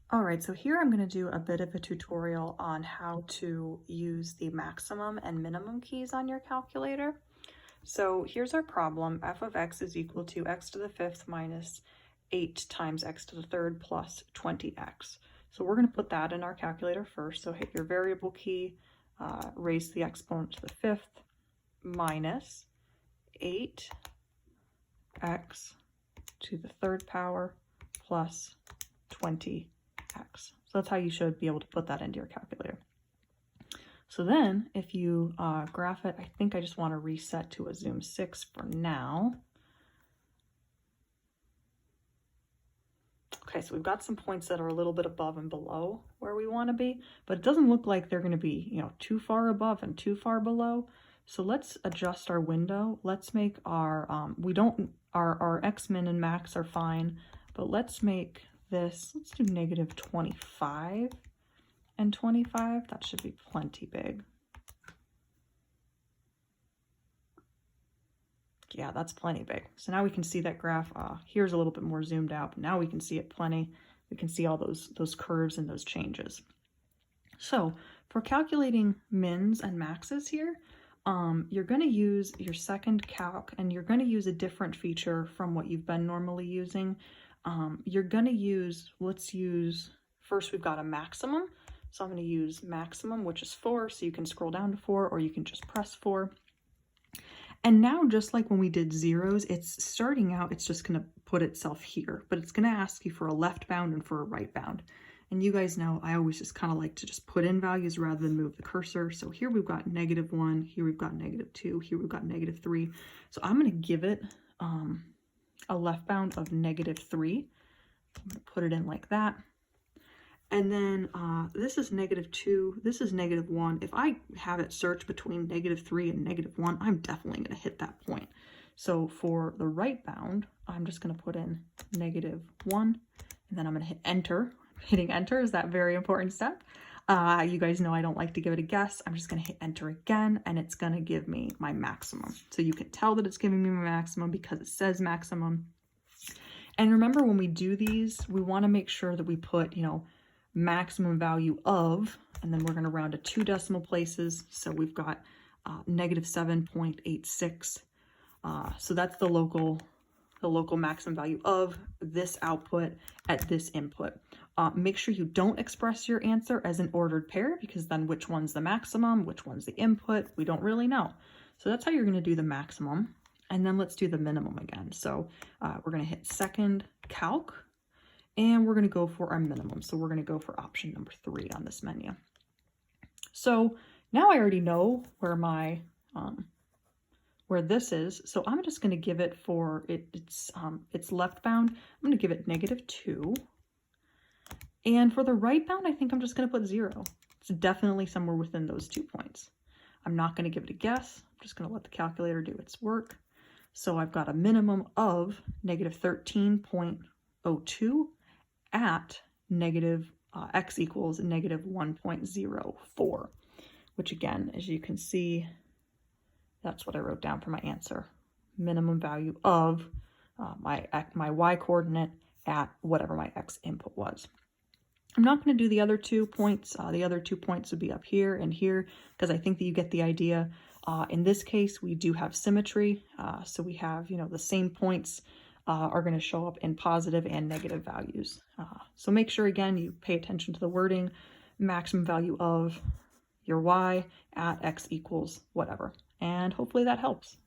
All right, so here I'm going to do a bit of a tutorial on how to use the maximum and minimum keys on your calculator. So here's our problem. F of x is equal to x to the fifth minus 8 times x to the third plus 20x. So we're going to put that in our calculator first. So hit your variable key, raise the exponent to the fifth minus 8x to the third power plus 20x. So that's how you should be able to put that into your calculator. So then if you graph it, I think I just want to reset to a zoom 6 for now. Okay, so we've got some points that are a little bit above and below where we want to be, but it doesn't look like they're going to be, too far above and too far below. So let's adjust our window. Let's make our, our x min and max are fine, but let's make this, let's do negative 25 and 25. That should be plenty big. Yeah, that's plenty big. So now we can see that graph. Here's a little bit more zoomed out, but now we can see it plenty. We can see all those curves and those changes. So for calculating mins and maxes here, you're going to use your second calc, and you're going to use a different feature from what you've been normally using. You're going to use, first we've got a maximum. So I'm going to use maximum, which is 4. So you can scroll down to 4, or you can just press 4. And now, just like when we did zeros, it's starting out, it's just going to put itself here, but it's going to ask you for a left bound and for a right bound. And you guys know I always just kind of like to just put in values rather than move the cursor. So here we've got -1, here we've got -2, here we've got -3. So I'm going to give it a left bound of -3. I'm going to put it in like that. And then this is -2, this is -1. If I have it search between -3 and -1, I'm definitely going to hit that point. So for the right bound, I'm just going to put in -1, and then I'm going to hit enter. Hitting enter is that very important step. You guys know I don't like to give it a guess. I'm just going to hit enter again, and it's going to give me my maximum. So you can tell that it's giving me my maximum because it says maximum. And remember, when we do these, we want to make sure that we put, maximum value of, and then we're going to round to 2 decimal places. So we've got -7.86. So that's the local maximum value of this output at this input. Make sure you don't express your answer as an ordered pair, because then which one's the maximum, which one's the input, we don't really know. So that's how you're going to do the maximum. And then let's do the minimum again. So we're going to hit second calc, and we're going to go for our minimum. So we're going to go for option number 3 on this menu. So now I already know where my where this is. So I'm just going to give it for it's left bound. I'm going to give it -2. And for the right bound, I think I'm just going to put 0. It's definitely somewhere within those 2 points. I'm not going to give it a guess. I'm just going to let the calculator do its work. So I've got a minimum of -13.02 at x equals -1.04, which again, as you can see, that's what I wrote down for my answer. Minimum value of my y coordinate at whatever my x input was. I'm not going to do the other 2 points. The other 2 points would be up here and here, because I think that you get the idea. In this case, we do have symmetry. So we have, the same points are going to show up in positive and negative values. So make sure, again, you pay attention to the wording, maximum value of your y at x equals whatever. And hopefully that helps.